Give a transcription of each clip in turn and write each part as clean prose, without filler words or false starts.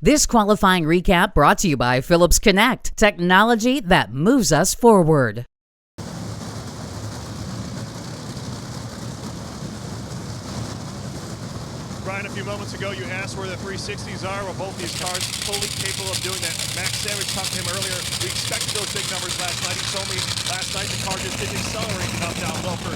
This qualifying recap brought to you by Phillips Connect, technology that moves us forward. Brian, a few moments ago, you asked where the 360s are. Well, both these cars fully capable of doing that. Max Savage talked to him earlier. We expected those big numbers last night. He told me last night the car just didn't accelerate enough down low for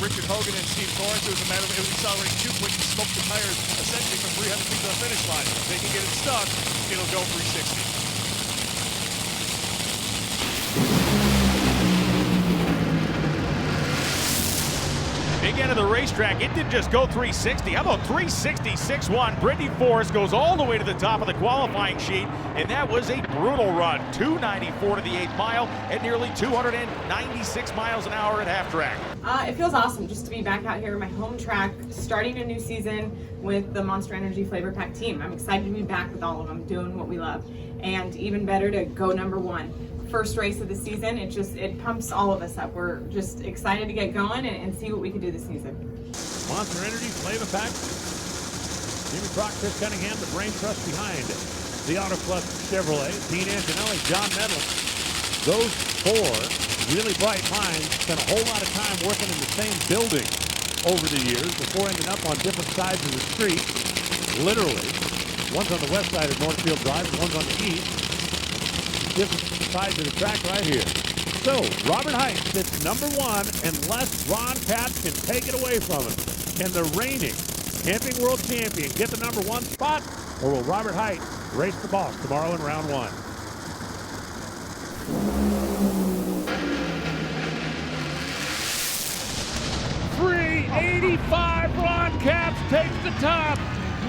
Richard Hogan and Steve Torrance. It was a matter of it was accelerating too quick to smoke the tires essentially from 300 feet to the finish line. If they can get it stuck, it'll go 360. Big end of the racetrack, it didn't just go 360. How about 360.61? Brittany Force goes all the way to the top of the qualifying sheet, and that was a brutal run. 294 to the 8th mile at nearly 296 miles an hour at half track. It feels awesome just to be back out here in my home track, starting a new season with the Monster Energy Flavor Pack team. I'm excited to be back with all of them, doing what we love, and even better to go number one. First race of the season, it pumps all of us up. We're just excited to get going and see what we can do this season. Monster Energy Flavor Pack. Jimmy Crock, Chris Cunningham, the brain trust behind the Auto Club Chevrolet. Dean Antonelli, John Medlin. Those four really bright minds spent a whole lot of time working in the same building over the years before ending up on different sides of the street. Literally. One's on the west side of Northfield Drive, and one's on the east. Different sides of the track right here. So, Robert Height sits number one unless Ron Capps can take it away from him. Can the reigning Camping World Champion get the number one spot, or will Robert Height race the boss tomorrow in round one? .385, Ron Capps takes the top.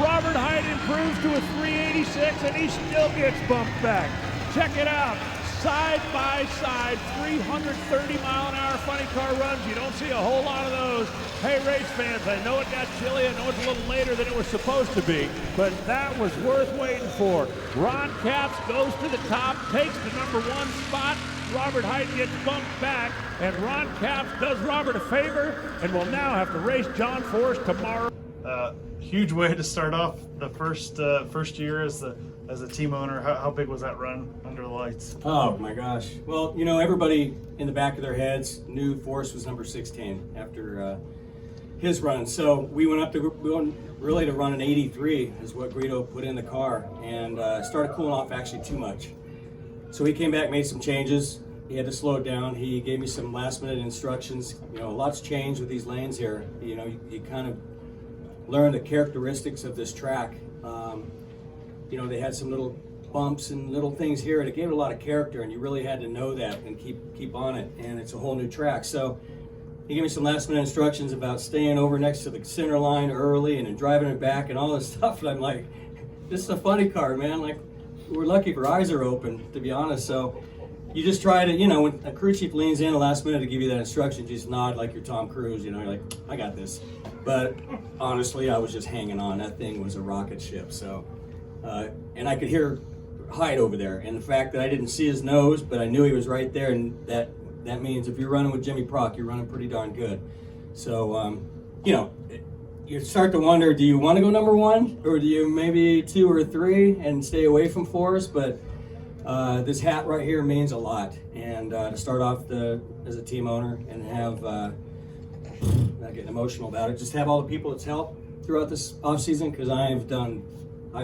Robert Height improves to a 386, and he still gets bumped back. Check it out, side by side, 330 mile an hour funny car runs. You don't see a whole lot of those. Hey, race fans, I know it got chilly. I know it's a little later than it was supposed to be, but that was worth waiting for. Ron Capps goes to the top, takes the number one spot. Robert Height gets bumped back, and Ron Capps does Robert a favor and will now have to race John Force tomorrow. Huge way to start off the first year as a team owner. How big was that run under the lights? Oh my gosh. Well, you know, everybody in the back of their heads knew Force was number 16 after his run. So we went really to run an 83 is what Guido put in the car, and started cooling off actually too much. So he came back, made some changes. He had to slow it down. He gave me some last minute instructions. You know, a lot's changed with these lanes here. You know, you kind of learn the characteristics of this track. You know, they had some little bumps and little things here, and it gave it a lot of character, and you really had to know that and keep on it, and it's a whole new track. So he gave me some last minute instructions about staying over next to the center line early and then driving it back and all this stuff, and I'm like, this is a funny car, man. Like, we're lucky if our eyes are open, to be honest. So you just try to, you know, when a crew chief leans in the last minute to give you that instruction, you just nod like you're Tom Cruise, you know, you're like, I got this. But honestly, I was just hanging on. That thing was a rocket ship. So, and I could hear Hyde over there. And the fact that I didn't see his nose, but I knew he was right there, and that means if you're running with Jimmy Prock, you're running pretty darn good. So, you know, you start to wonder, do you want to go number one, or do you maybe 2 or 3 and stay away from Force? But this hat right here means a lot. And to start off as a team owner and have, not getting emotional about it, just have all the people that's helped throughout this off season, because I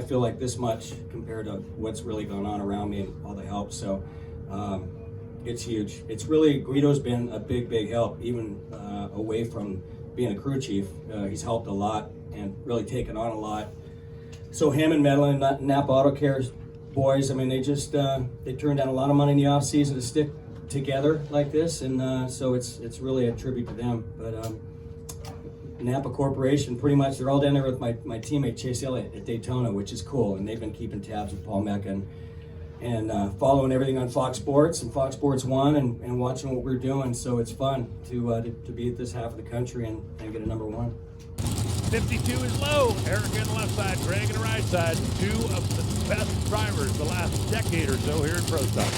feel like this much compared to what's really going on around me and all the help. So it's huge. It's really, Guido's been a big help, even away from being a crew chief. He's helped a lot and really taken on a lot. So him and Medlin, Napa Auto Care's boys, I mean, they just they turned down a lot of money in the off season to stick together like this, and so it's really a tribute to them. But Napa Corporation, pretty much, they're all down there with my teammate Chase Elliott at Daytona, which is cool, and they've been keeping tabs with Paul Mecca and following everything on Fox Sports and Fox Sports 1 and watching what we're doing. So it's fun to be at this half of the country and get a number one. 52 is low. Erica on the left side, Greg on the right side. 2 of the best drivers the last decade or so here in Pro Stock.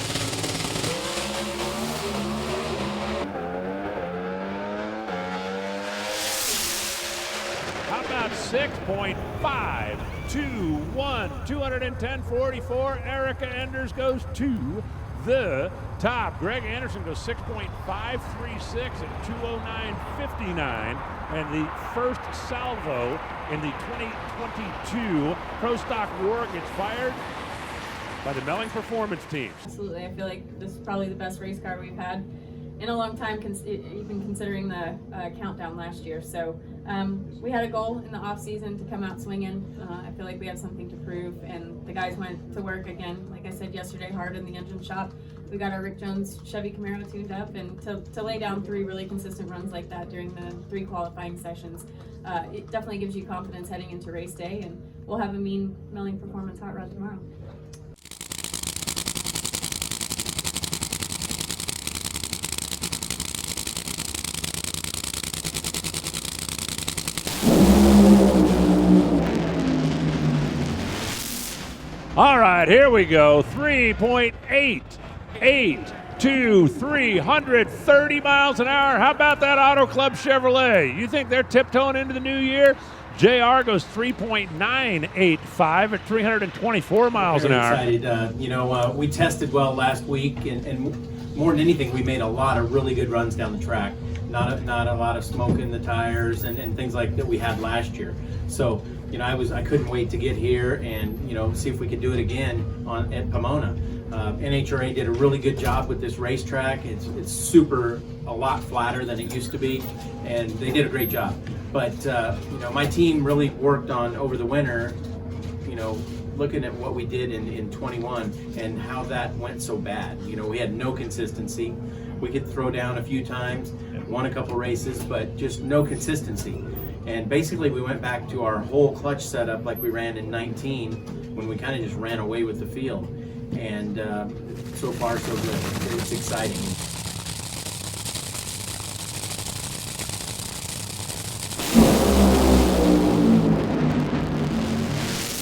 How about 6.52 2-1, 210.44. Erica Enders goes to the top. Greg Anderson goes 6.536 at 209.59. And the first salvo in the 2022 Pro Stock War gets fired by the Melling Performance Teams. Absolutely. I feel like this is probably the best race car we've had in a long time, even considering the countdown last year. So we had a goal in the off season to come out swinging. I feel like we have something to prove, and the guys went to work again, like I said yesterday, hard in the engine shop. We got our Rick Jones Chevy Camaro tuned up, and to lay down 3 really consistent runs like that during the 3 qualifying sessions, it definitely gives you confidence heading into race day, and we'll have a mean Melling Performance hot rod tomorrow. All right, here we go. 3.88 to 330 miles an hour. How about that Auto Club Chevrolet? You think they're tiptoeing into the new year? JR goes 3.985 at 324 miles an hour. Excited. We tested well last week, and more than anything, we made a lot of really good runs down the track. Not a lot of smoke in the tires and things like that we had last year. So, I couldn't wait to get here and see if we could do it again at Pomona. NHRA did a really good job with this racetrack. It's a lot flatter than it used to be, and they did a great job. But my team really worked on over the winter, looking at what we did in 21 and how that went so bad. We had no consistency. We could throw down a few times, won a couple races, but just no consistency. And basically we went back to our whole clutch setup like we ran in 19 when we kind of just ran away with the field. And so far so good. It's exciting.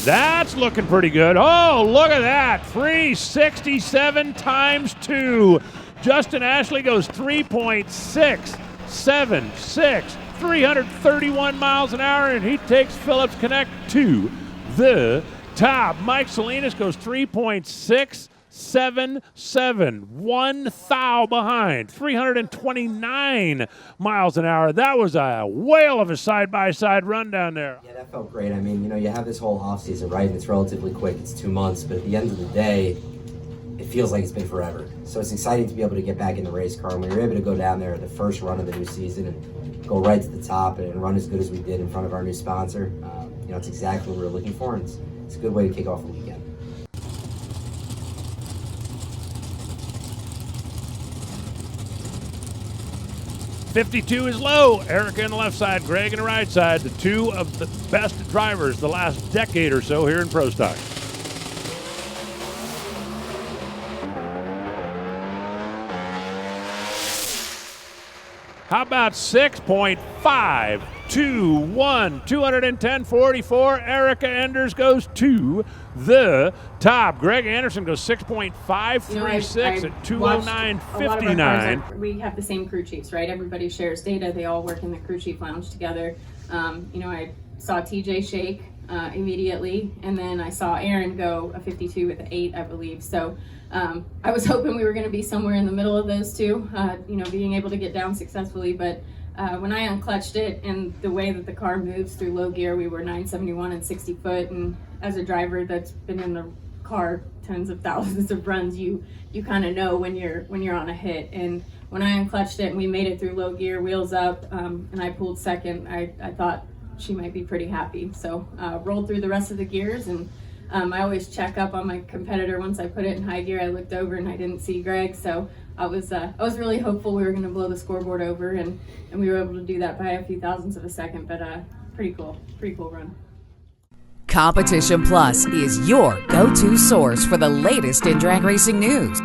That's looking pretty good. Oh, look at that. 367 times 2. Justin Ashley goes 3.676. 331 miles an hour, and he takes Phillips Connect to the top. Mike Salinas goes 3.677, 1 thou behind, 329 miles an hour. That was a whale of a side-by-side run down there. Yeah, that felt great. I mean, you have this whole offseason, right? And it's relatively quick. It's 2 months, but at the end of the day, it feels like it's been forever. So it's exciting to be able to get back in the race car. And we were able to go down there the first run of the new season and go right to the top and run as good as we did in front of our new sponsor. It's exactly what we were looking for, and it's a good way to kick off the weekend. .52 is low. Erica on the left side, Greg on the right side. The 2 of the best drivers the last decade or so here in Pro Stock. How about 6.521, 210.44. Erica Enders goes to the top. Greg Anderson goes 6.536 at 209.59. We have the same crew chiefs, right? Everybody shares data. They all work in the crew chief lounge together. I saw TJ shake immediately, and then I saw Aaron go a 52 with an 8, I believe. So I was hoping we were going to be somewhere in the middle of those two, being able to get down successfully. But when I unclutched it and the way that the car moves through low gear, we were 971 and 60 foot. And as a driver that's been in the car tens of thousands of runs, you kind of know when you're on a hit. And when I unclutched it and we made it through low gear, wheels up, and I pulled second, I thought she might be pretty happy. So rolled through the rest of the gears, and I always check up on my competitor once I put it in high gear. I looked over and I didn't see Greg, so I was really hopeful we were going to blow the scoreboard over, and we were able to do that by a few thousandths of a second. But pretty cool run. Competition Plus is your go-to source for the latest in drag racing news.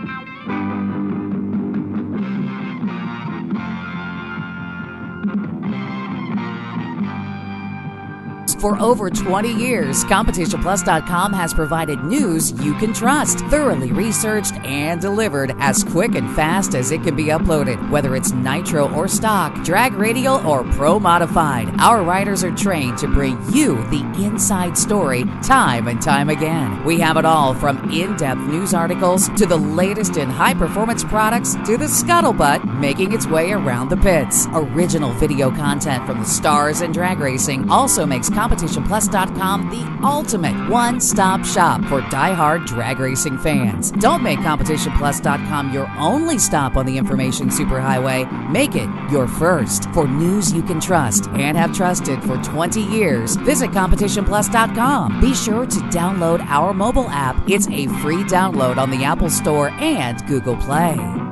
For over 20 years, CompetitionPlus.com has provided news you can trust, thoroughly researched and delivered as quick and fast as it can be uploaded. Whether it's nitro or stock, drag radial or pro modified, our writers are trained to bring you the inside story time and time again. We have it all from in-depth news articles to the latest in high-performance products to the scuttlebutt making its way around the pits. Original video content from the stars in drag racing also makes CompetitionPlus.com the ultimate one-stop shop for die-hard drag racing fans. Don't make CompetitionPlus.com your only stop on the information superhighway. Make it your first. For news you can trust and have trusted for 20 years, visit CompetitionPlus.com. Be sure to download our mobile app. It's a free download on the Apple Store and Google Play.